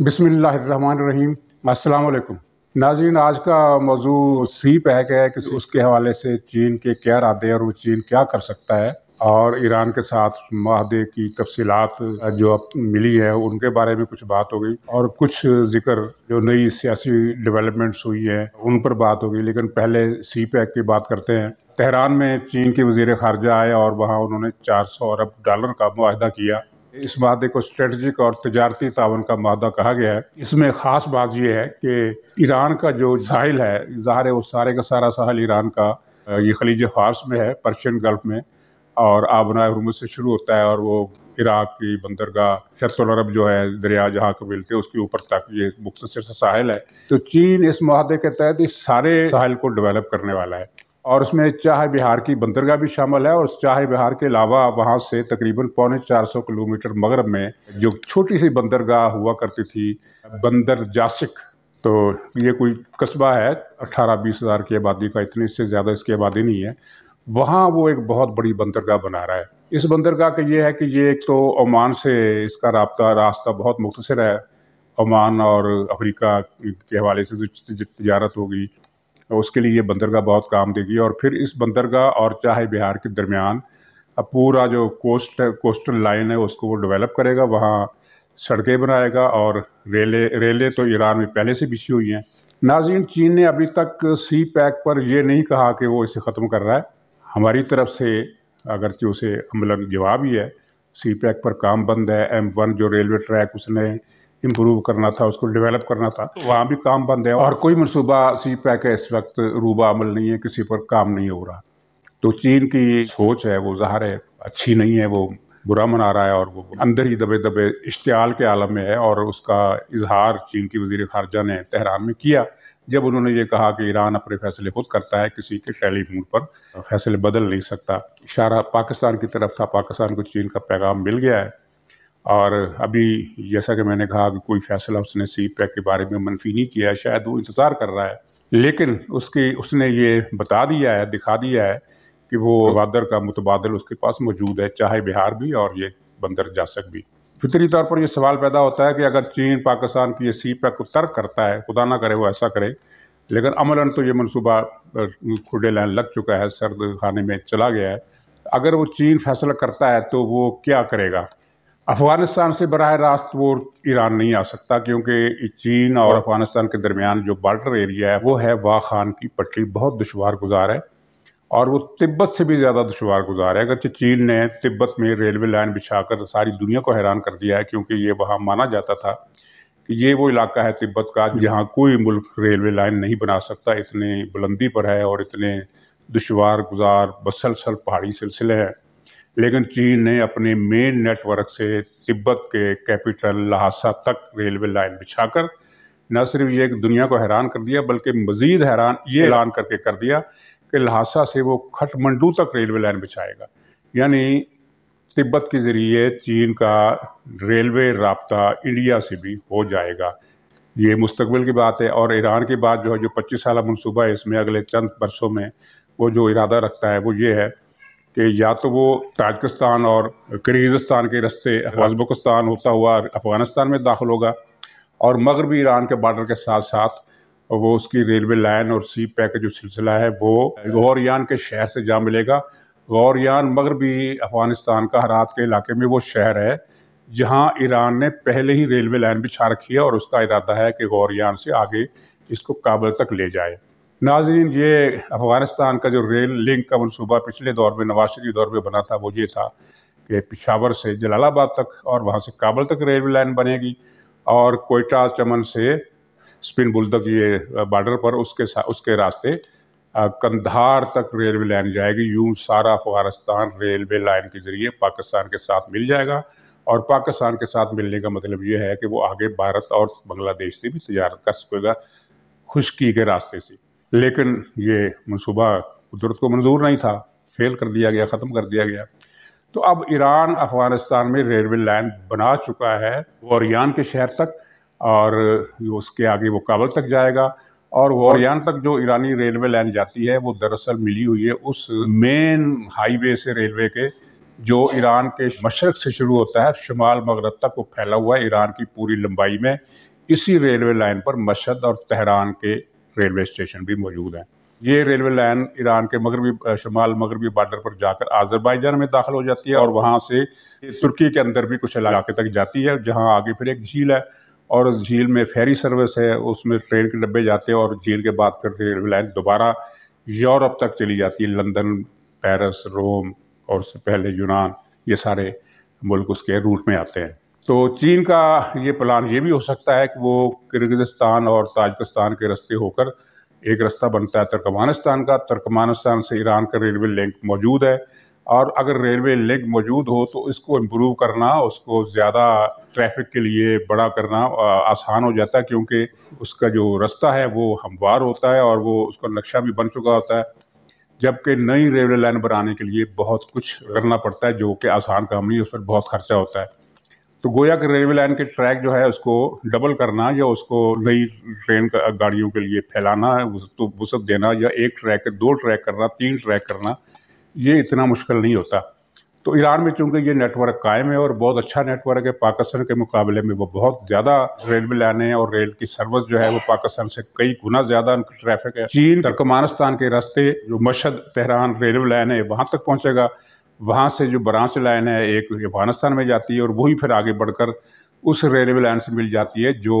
बिस्मिल्लाहिर्रहमानिर्रहीम। अस्सलाम वालेकुम नाज़रीन, आज का मौजू सी पैक है कि उसके हवाले से चीन के क्या इरादे हैं और वो चीन क्या कर सकता है, और ईरान के साथ माहदे की तफसीलात जो अब मिली है उनके बारे में कुछ बात हो गई, और कुछ जिक्र जो नई सियासी डेवलपमेंट्स हुई है उन पर बात हो गई। लेकिन पहले सी पैक की बात करते हैं। तेहरान में चीन के वज़ीर ख़ारजा आए और वहाँ उन्होंने $400 अरब का मुआहदा किया। इस माहदे को स्ट्रेटजिक और तजारती ताउन का माहदा कहा गया है। इसमें ख़ास बात यह है कि ईरान का जो साहिल है, ज़ाहिर है वो सारे का सारा साहिल ईरान का ये खलीज फ़ार्स में है, पर्शियन गल्फ में, और आबनाए हुर्मुज़ से शुरू होता है और वो इराक की बंदरगाह शत्तुल अरब जो है दरिया जहाँ को मिलते हैं उसके ऊपर तक ये मुख्तसर सा साहिल है। तो चीन इस मुआहदे के तहत इस सारे साहिल को डेवलप करने वाला है, और उसमें चाहे बिहार की बंदरगाह भी शामिल है, और चाहे बिहार के अलावा वहाँ से तकरीबन 450 किलोमीटर मगरब में जो छोटी सी बंदरगाह हुआ करती थी, बंदर जासिक, तो ये कोई कस्बा है 18-20 हज़ार की आबादी का, इतनी से ज़्यादा इसकी आबादी नहीं है। वहाँ वो एक बहुत बड़ी बंदरगाह बना रहा है। इस बंदरगाह का ये है कि ये एक तो ओमान से इसका रास्ता बहुत मुख्तसर है। ओमान और अफ्रीका के हवाले से जो तिजारत होगी उसके लिए ये बंदरगाह बहुत काम देगी। और फिर इस बंदरगाह और चाहे बिहार के दरमियान अब पूरा जो कोस्टल लाइन है उसको वो डेवलप करेगा, वहाँ सड़कें बनाएगा, और रेलें तो ईरान में पहले से बिछी हुई हैं। नाज़रीन, चीन ने अभी तक सी पैक पर ये नहीं कहा कि वो इसे ख़त्म कर रहा है। हमारी तरफ से अगरचे उसे अमलन जवाब ही है, सी पैक पर काम बंद है। M1 जो रेलवे ट्रैक उसने इम्प्रूव करना था, उसको डेवलप करना था, तो वहाँ भी काम बंद है, और कोई मनसूबा सी पैक का इस वक्त रूबा अमल नहीं है, किसी पर काम नहीं हो रहा। तो चीन की सोच है वो ज़ाहिर है अच्छी नहीं है, वो बुरा मना रहा है, और वो अंदर ही दबे दबे इश्तियाल के आलम में है। और उसका इजहार चीन की वज़ीर ख़ारजा ने तेहरान में किया जब उन्होंने ये कहा कि ईरान अपने फैसले खुद करता है, किसी के टेलीफोन पर फैसले बदल नहीं सकता। इशारा पाकिस्तान की तरफ था, पाकिस्तान को चीन का पैगाम मिल गया है, और अभी जैसा कि मैंने कहा कि कोई फैसला उसने सी पैक के बारे में मनफी नहीं किया है, शायद वो इंतज़ार कर रहा है। लेकिन उसने ये बता दिया है, दिखा दिया है कि वो गवादर का मुतबादल उसके पास मौजूद है, चाहे बिहार भी और ये बंदर जासक भी। फितरी तौर पर ये सवाल पैदा होता है कि अगर चीन पाकिस्तान की ये सी पैक को तर्क करता है, खुदा ना करे वो ऐसा करे, लेकिन अमलन तो ये मनसूबा खुडे लाइन लग चुका है, सर्द खाने में चला गया है। अगर वो चीन फैसला करता है तो वो क्या करेगा? अफ़गानिस्तान से बराह रास्त वो ईरान नहीं आ सकता, क्योंकि चीन और अफ़गानिस्तान के दरमियान जो बॉर्डर एरिया है वो है वाह खान की पट्टी, बहुत दुश्वार गुजार है, और वो तिब्बत से भी ज़्यादा दुश्वार गुजार है। अगरचे चीन ने तिब्बत में रेलवे लाइन बिछाकर सारी दुनिया को हैरान कर दिया है, क्योंकि ये वहाँ माना जाता था कि ये वो इलाका है तिब्बत का जहाँ कोई मुल्क रेलवे लाइन नहीं बना सकता, इतने बुलंदी पर है और इतने दुश्वार गुजार बसलसल पहाड़ी सिलसिले हैं। लेकिन चीन ने अपने मेन नेटवर्क से तिब्बत के कैपिटल लहासा तक रेलवे लाइन बिछाकर न सिर्फ ये दुनिया को हैरान कर दिया, बल्कि मज़ीद हैरान ये ऐलान करके कर दिया कि लहासा से वो खटमंडू तक रेलवे लाइन बिछाएगा। यानी तिब्बत के ज़रिए चीन का रेलवे राब्ता इंडिया से भी हो जाएगा। ये मुस्तकबिल की बात है। और ईरान की बात जो है, जो 25 साल मनसूबा है, इसमें अगले चंद वर्षों में वो जो इरादा रखता है वो ये है कि या तो वो ताजिकिस्तान और किर्गिज़स्तान के रास्ते उज़्बेकिस्तान होता हुआ अफ़गानिस्तान में दाखिल होगा, और मगरबी ईरान के बॉर्डर के साथ साथ वो उसकी रेलवे लाइन और सी पैक का जो सिलसिला है वो गौरियान के शहर से जा मिलेगा। गौरियान मगरबी अफ़गानिस्तान का हरात के इलाके में वो शहर है जहां ईरान ने पहले ही रेलवे लाइन बिछा रखी है, और उसका इरादा है कि गौरियान से आगे इसको काबुल तक ले जाए। नाज़रीन, ये अफ़गानिस्तान का जो रेल लिंक का मनसूबा पिछले दौर में नवाज शरीफ दौर में बना था वो ये था कि पेशावर से जलालाबाद तक और वहाँ से काबुल तक रेलवे लाइन बनेगी, और कोयटा चमन से स्पिन बुलदक ये बॉर्डर पर उसके रास्ते कंधार तक रेलवे लाइन जाएगी। यूँ सारा अफ़गानिस्तान रेलवे लाइन के ज़रिए पाकिस्तान के साथ मिल जाएगा, और पाकिस्तान के साथ मिलने का मतलब ये है कि वो आगे भारत और बांग्लादेश से भी तिजारत कर सकेगा खुश्की के रास्ते से। लेकिन ये मनसूबा कुदरत को मंजूर नहीं था, फेल कर दिया गया, ख़त्म कर दिया गया। तो अब ईरान अफ़गानिस्तान में रेलवे लाइन बना चुका है गौरियान के शहर तक, और उसके आगे वो काबुल तक जाएगा। और गौरियान तक जो ईरानी रेलवे लाइन जाती है वो दरअसल मिली हुई है उस मेन हाईवे से, रेलवे के, जो ईरान के मशरक़ से शुरू होता है, शुमाल मगरब तक वो फैला हुआ है ईरान की पूरी लंबाई में। اسی ریلوے لائن پر مشہد اور تہران کے ریلوے اسٹیشن بھی موجود ہیں۔ یہ ریلوے لائن ایران کے شمال مغربی بارڈر پر جا کر آذربائیجان میں داخل ہو جاتی ہے اور وہاں سے ترکی کے اندر بھی کچھ علاقے تک جاتی ہے، جہاں آگے پھر ایک جھیل ہے اور اس جھیل میں فیری سروس ہے، اس میں ٹرین کے ڈبے جاتے ہیں اور جھیل کے بعد پھر ریلوے لائن دوبارہ یورپ تک چلی جاتی ہے، لندن، پیرس، روم اور اس سے پہلے یونان، یہ سارے ملک اس کے روٹ میں آتے ہیں۔ تو چین کا یہ پلان یہ بھی ہو سکتا ہے کہ وہ کرغزستان اور تاجکستان کے راستے ہو کر ایک راستہ بنتا ہے ترکمانستان کا، ترکمانستان سے ایران کا ریلوے لنک موجود ہے، اور اگر ریلوے لنک موجود ہو تو اس کو امپروو کرنا، اس کو زیادہ ٹریفک کے لیے بڑا کرنا آسان ہو جاتا ہے، کیونکہ اس کا جو راستہ ہے وہ ہموار ہوتا ہے اور وہ اس کا نقشہ بھی بن چکا ہوتا ہے، جبکہ نئی ریلوے لائن بنانے کے لیے بہت کچھ کرنا پڑتا ہے جو کہ آسان کام نہیں، اس پر بہت خرچہ ہوتا ہے۔ تو گویا کہ ریلوے لائن کے ٹریک جو ہے اس کو ڈبل کرنا یا اس کو نئی ٹرین گاڑیوں کے لیے پھیلانا، وسعت دینا، یا ایک ٹریک 2 ٹریک کرنا، 3 ٹریک کرنا، یہ اتنا مشکل نہیں ہوتا۔ تو ایران میں چونکہ یہ نیٹ ورک قائم ہے اور بہت اچھا نیٹ ورک ہے، پاکستان کے مقابلے میں وہ بہت زیادہ ریلوے لائنیں اور ریل کی سروس جو ہے وہ پاکستان سے کئی گنا زیادہ ان کی ٹریفک ہے۔ چین ترکمانستان کے راستے جو مشہد تہران ریلوے لائن ہے وہاں تک پہنچے گا، وہاں سے جو برانچ لائن ہے ایک افغانستان میں جاتی ہے اور وہی پھر آگے بڑھ کر اس ریلوے لائن سے مل جاتی ہے جو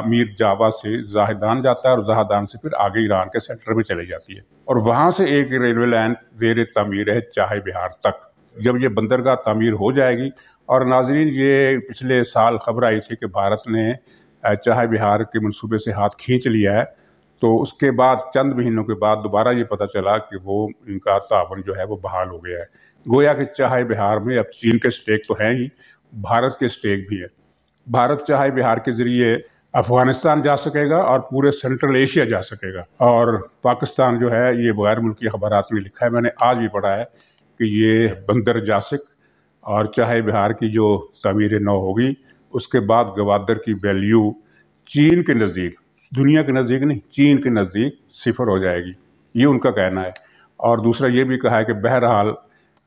میر جاوا سے زاہدان جاتا ہے اور زاہدان سے پھر آگے ایران کے سینٹر میں چلے جاتی ہے، اور وہاں سے ایک ریلوے لائن زیر تعمیر ہے چاہے بہار تک۔ جب یہ بندرگاہ تعمیر ہو جائے گی، اور ناظرین یہ پچھلے سال خبر آئی تھی کہ بھارت نے چاہے بہار کے منصوبے سے ہاتھ کھینچ لیا ہے، تو اس کے بعد چند مہینوں کے بعد دوبارہ یہ پتہ چلا کہ وہ ان کا تعاون جو ہے وہ بحال ہو گیا ہے۔ گویا کہ چاہے بہار میں اب چین کے اسٹیک تو ہیں ہی، بھارت کے اسٹیک بھی ہے۔ بھارت چاہے بہار کے ذریعے افغانستان جا سکے گا اور پورے سینٹرل ایشیا جا سکے گا، اور پاکستان جو ہے یہ غیر ملکی خبرات میں لکھا ہے، میں نے آج بھی پڑھا ہے کہ یہ بندر جاسک اور چاہے بہار کی جو تعمیر نو ہوگی اس کے بعد گوادر کی ویلیو چین کے نزدیک، دنیا کے نزدیک نہیں، چین کے نزدیک 0 ہو جائے گی، یہ ان کا کہنا ہے۔ اور دوسرا یہ بھی کہا ہے کہ بہرحال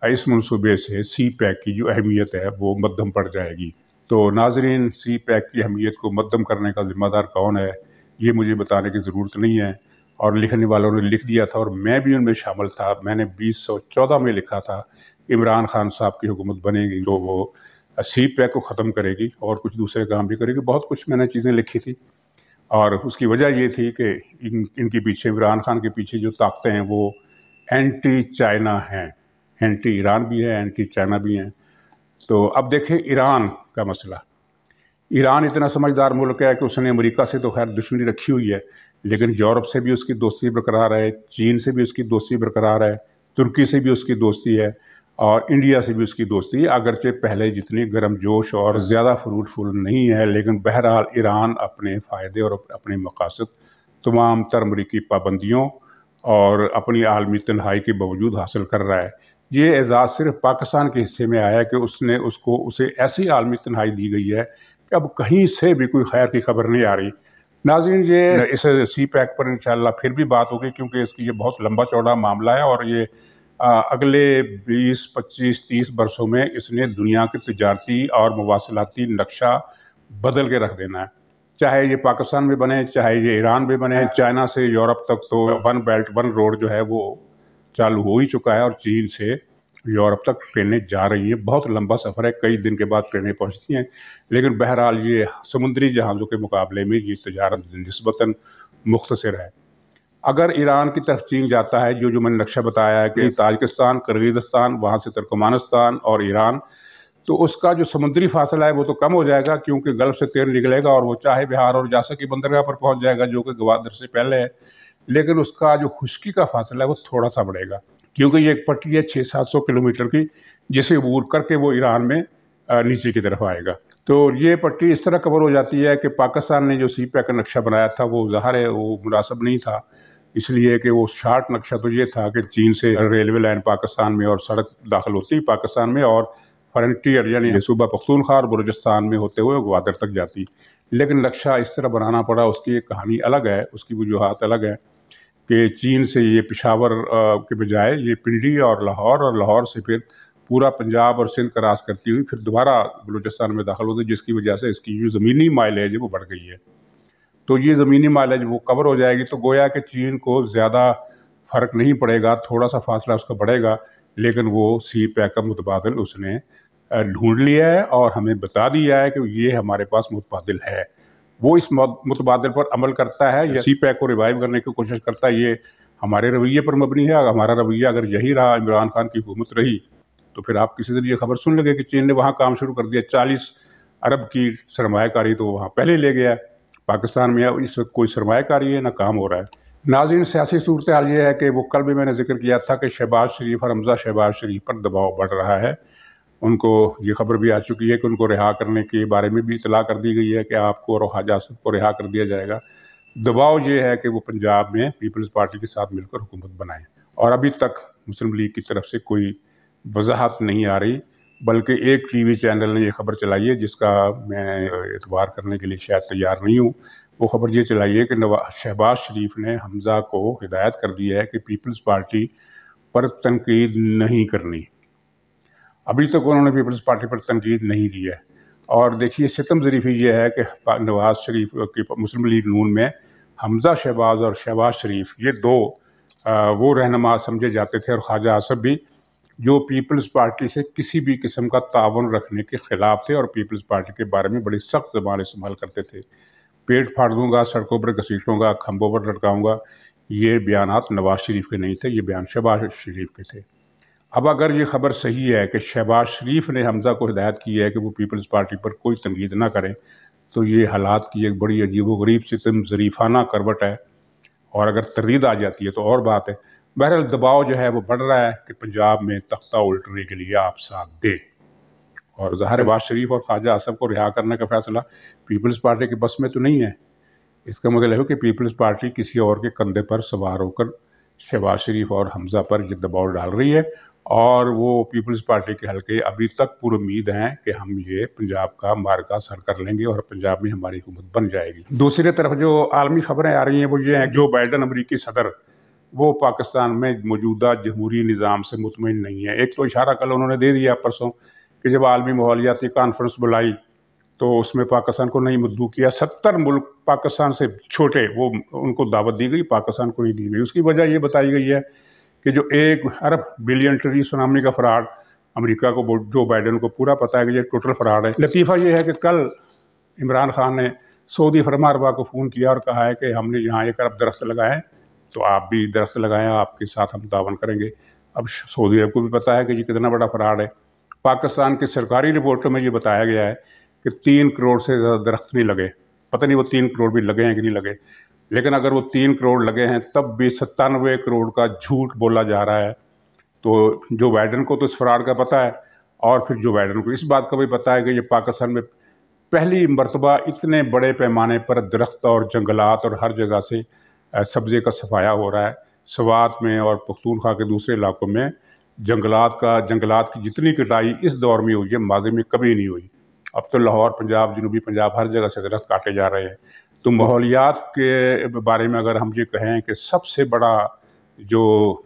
اس منصوبے سے سی پیک کی جو اہمیت ہے وہ مدھم پڑ جائے گی۔ تو ناظرین، سی پیک کی اہمیت کو مدھم کرنے کا ذمہ دار کون ہے یہ مجھے بتانے کی ضرورت نہیں ہے، اور لکھنے والوں نے لکھ دیا تھا اور میں بھی ان میں شامل تھا۔ میں نے 2014 میں لکھا تھا عمران خان صاحب کی حکومت بنے گی جو وہ سی پیک کو ختم کرے گی اور کچھ دوسرے کام بھی کرے گی، بہت کچھ میں نے چیزیں لکھی تھی، اور اس کی وجہ یہ تھی کہ ان کے پیچھے، عمران خان کے پیچھے جو طاقتیں ہیں وہ اینٹی چائنا ہیں، اینٹی ایران بھی ہے، اینٹی چائنا بھی ہیں۔ تو اب دیکھیں ایران کا مسئلہ۔ ایران اتنا سمجھدار ملک ہے کہ اس نے امریکہ سے تو خیر دشمنی رکھی ہوئی ہے، لیکن یورپ سے بھی اس کی دوستی برقرار ہے، چین سے بھی اس کی دوستی برقرار ہے، ترکی سے بھی اس کی دوستی ہے، اور انڈیا سے بھی اس کی دوستی ہے، اگرچہ پہلے جتنی گرم جوش اور زیادہ فروٹفل نہیں ہے، لیکن بہرحال ایران اپنے فائدے اور اپنے مقاصد تمام تر امریکی پابندیوں اور اپنی عالمی تنہائی کے باوجود حاصل کر رہا ہے۔ یہ اعزاز صرف پاکستان کے حصے میں آیا ہے کہ اسے ایسی عالمی تنہائی دی گئی ہے کہ اب کہیں سے بھی کوئی خیر کی خبر نہیں آ رہی۔ ناظرین، یہ اس سی پیک پر انشاءاللہ پھر بھی بات ہوگی، کیونکہ اس کی یہ بہت لمبا چوڑا معاملہ ہے، اور یہ اگلے 20، 25، 30 برسوں میں اس نے دنیا کے تجارتی اور مواصلاتی نقشہ بدل کے رکھ دینا ہے، چاہے یہ پاکستان میں بنے، چاہے یہ ایران میں بنے، چائنا سے یورپ تک تو 1 بیلٹ 1 روڈ جو ہے وہ چالو ہو ہی چکا ہے، اور چین سے یورپ تک ٹرینیں جا رہی ہیں۔ بہت لمبا سفر ہے، کئی دن کے بعد ٹرینیں پہنچتی ہیں، لیکن بہرحال یہ سمندری جہازوں کے مقابلے میں یہ تجارت نسبتاً مختصر ہے۔ اگر ایران کی طرف چین جاتا ہے، جو میں نے نقشہ بتایا ہے کہ تاجکستان، کرغزستان، وہاں سے ترکمانستان اور ایران، تو اس کا جو سمندری فاصلہ ہے وہ تو کم ہو جائے گا، کیونکہ گلف سے تیل نکلے گا اور وہ چاہے بہار اور جاسک کی بندرگاہ پر پہنچ جائے گا جو کہ گوادر سے پہلے ہے، لیکن اس کا جو خشکی کا فاصلہ ہے وہ تھوڑا سا بڑھے گا، کیونکہ یہ ایک پٹی ہے 600-700 کلومیٹر کی، جسے عبور کر کے وہ ایران میں نیچے کی طرف آئے گا۔ تو یہ پٹی اس طرح کور ہو جاتی ہے کہ پاکستان نے جو سی پیک کا نقشہ بنایا تھا وہ ظاہر ہے وہ مناسب نہیں تھا، اس لیے کہ وہ شارٹ نقشہ تو یہ تھا کہ چین سے ریلوے لائن پاکستان میں اور سڑک داخل ہوتی پاکستان میں، اور فرنٹیئر یعنی صوبہ پختونخوا اور بلوچستان میں ہوتے ہوئے گوادر تک جاتی، لیکن نقشہ اس طرح بنانا پڑا، اس کی ایک کہانی الگ ہے، اس کی وجوہات الگ ہے کہ چین سے یہ پشاور کے بجائے یہ پنڈی اور لاہور سے پھر पूरा पंजाब और सिंध क्रॉस करती हुई फिर दोबारा बलूचिस्तान में दाखिल होती है, जिसकी वजह से इसकी जो ज़मीनी माइलेज है वो बढ़ गई है। तो ये ज़मीनी माइलेज वो कवर हो जाएगी, तो गोया कि चीन को ज़्यादा फ़र्क नहीं पड़ेगा, थोड़ा सा फासला उसका बढ़ेगा, लेकिन वो सी पैक का मुतबादिल उसने ढूंढ लिया है और हमें बता दिया है कि ये हमारे पास मुतबादिल है। वो इस मुतबादिल पर अमल करता है या सी पैक को रिवाइव करने की कोशिश करता है, ये हमारे रवैये पर मबनी है। हमारा रवैया अगर यही रहा, इमरान खान की हुकूमत रही, तो फिर आप किसी दिन ये खबर सुन लगे कि चीन ने वहाँ काम शुरू कर दिया। 40 अरब की सरमायाकारी तो वहाँ पहले ले गया। पाकिस्तान में अब इस वक्त कोई सरमायाकारी है ना काम हो रहा है। नाज़रीन, सियासी सूरत हाल ये है कि वो कल भी मैंने जिक्र किया था कि शहबाज शरीफ और हमजा शहबाज शरीफ पर दबाव बढ़ रहा है। उनको ये खबर भी आ चुकी है कि उनको रिहा करने के बारे में भी इतला कर दी गई है कि आपको और ख्वाजा आसिफ को रिहा कर दिया जाएगा। दबाव ये है कि वो पंजाब में पीपल्स पार्टी के साथ मिलकर हुकूमत बनाएं, और अभी तक मुस्लिम लीग की तरफ से कोई वजाहत नहीं आ रही, बल्कि एक टीवी चैनल ने ये खबर चलाई है जिसका मैं एतबार करने के लिए शायद तैयार नहीं हूँ। वो खबर ये चलाई है कि शहबाज शरीफ ने हमजा को हिदायत कर दी है कि पीपल्स पार्टी पर तनकीद नहीं करनी। अभी तक उन्होंने पीपल्स पार्टी पर तनकीद नहीं की है। और देखिए, सितम ज़रीफ़ी ये है कि नवाज़ शरीफ की मुस्लिम लीग नून में हमजा शहबाज और शहबाज शरीफ ये दो वो रहनुमा समझे जाते थे, और ख्वाजा आसिफ भी, जो पीपल्स पार्टी से किसी भी किस्म का तावन रखने के ख़िलाफ़ थे और पीपल्स पार्टी के बारे में बड़ी सख्त ज़बान इस्तेमाल करते थे। पेट फाड़ दूंगा, सड़कों पर घसीटूंगा, खंभों पर लटकाऊंगा, ये बयानात नवाज शरीफ के नहीं थे, ये बयान शहबाज शरीफ के थे। अब अगर ये खबर सही है कि शहबाज शरीफ ने हमजा को हिदायत की है कि वो पीपल्स पार्टी पर कोई तनकीद ना करें, तो ये हालात की एक बड़ी अजीबोगरीब सितम ज़रीफ़ाना करवट है। और अगर तरदीद आ जाती है तो और बात है। बहरहाल दबाव जो है वो बढ़ रहा है कि पंजाब में तख्ता उल्टने के लिए आप साथ दें, और ज़ाहिर शहबाज शरीफ और ख्वाजा आसिफ को रिहा करने का फैसला पीपल्स पार्टी के बस में तो नहीं है। इसका मतलब है कि पीपल्स पार्टी किसी और के कंधे पर सवार होकर शहबाज शरीफ और हमजा पर ये दबाव डाल रही है, और वो पीपल्स पार्टी के हल्के अभी तक पूरी उम्मीद हैं कि हम ये पंजाब का मार्का सर कर लेंगे और पंजाब में हमारी हुकूमत बन जाएगी। दूसरी तरफ जो आलमी खबरें आ रही हैं वो ये हैं, जो बाइडन अमरीकी सदर वो पाकिस्तान में मौजूदा जमहूरी निज़ाम से मुतमईन नहीं है। एक तो इशारा कल उन्होंने दे दिया परसों कि जब आलमी माहौलियाती कॉन्फ्रेंस बुलाई तो उसमें पाकिस्तान को नहीं मुद्दू किया। 70 मुल्क पाकिस्तान से छोटे, वो उनको दावत दी गई, पाकिस्तान को नहीं दी गई। उसकी वजह ये बताई गई है कि जो 1 अरब बिलियन ट्रिलियन सुनामी का फ्रॉड अमेरिका को, जो बाइडन को पूरा पता है कि ये टोटल फ्रॉड है। लतीफ़ा ये है कि कल इमरान खान ने सऊदी फरमारवा को फ़ोन किया और कहा है कि हमने यहाँ 1 अरब दरख्त लगाए, तो आप भी दरख्त लगाएं, आपके साथ हम तावन करेंगे। अब सऊदी अरब को भी पता है कि ये कितना बड़ा फ्रॉड है। पाकिस्तान की सरकारी रिपोर्टों में ये बताया गया है कि 3 करोड़ से ज़्यादा दरख्त नहीं लगे। पता नहीं वो 3 करोड़ भी लगे हैं कि नहीं लगे, लेकिन अगर वो 3 करोड़ लगे हैं तब भी 97 करोड़ का झूठ बोला जा रहा है। तो जो बाइडन को तो इस फ्रॉड का पता है, और फिर जो बाइडन को इस बात का भी पता है कि ये पाकिस्तान में पहली मरतबा इतने बड़े पैमाने पर दरख्त और जंगलात और हर जगह से सब्ज़े का सफाया हो रहा है। स्वात में और पख्तूनख्वा के दूसरे इलाकों में जंगलात की जितनी कटाई इस दौर में हुई है, माज़ी में कभी नहीं हुई। अब तो लाहौर, पंजाब, जनूबी पंजाब, हर जगह से दरख्त काटे जा रहे हैं। तो माहौलियात के बारे में अगर हम ये कहें कि सबसे बड़ा जो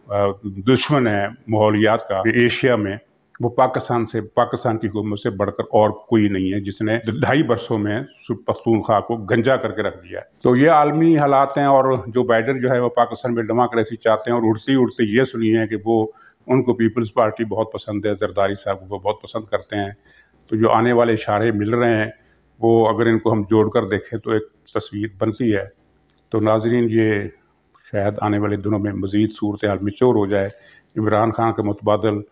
दुश्मन है माहौलियात का एशिया में, वो पाकिस्तान की हुकूमत से बढ़कर और कोई नहीं है, जिसने 2.5 बरसों में पख्तूनख्वा को गंजा करके रख दिया है। तो ये आलमी हालात हैं, और जो बाइडन जो है वो पाकिस्तान में डेमोक्रेसी चाहते हैं, और उड़ती उड़ती ये सुनी है कि वो उनको पीपल्स पार्टी बहुत पसंद है, जरदारी साहब को बहुत पसंद करते हैं। तो जो आने वाले इशारे मिल रहे हैं वो अगर इनको हम जोड़ कर देखें तो एक तस्वीर बनती है। तो नाजरीन, ये शायद आने वाले दिनों में मज़ीद सूरत हाल मेच्योर हो जाए। इमरान खान का मुतबादिल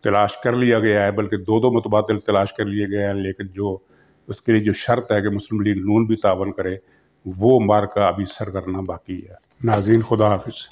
तलाश कर लिया गया है, बल्कि 2 मुतबादिल तलाश कर लिए गए हैं, लेकिन जो उसके लिए जो शर्त है कि मुस्लिम लीग नून भी तावन करे, वो मार्का अभी सर करना बाकी है। नाज़रीन, खुदा हाफिज़।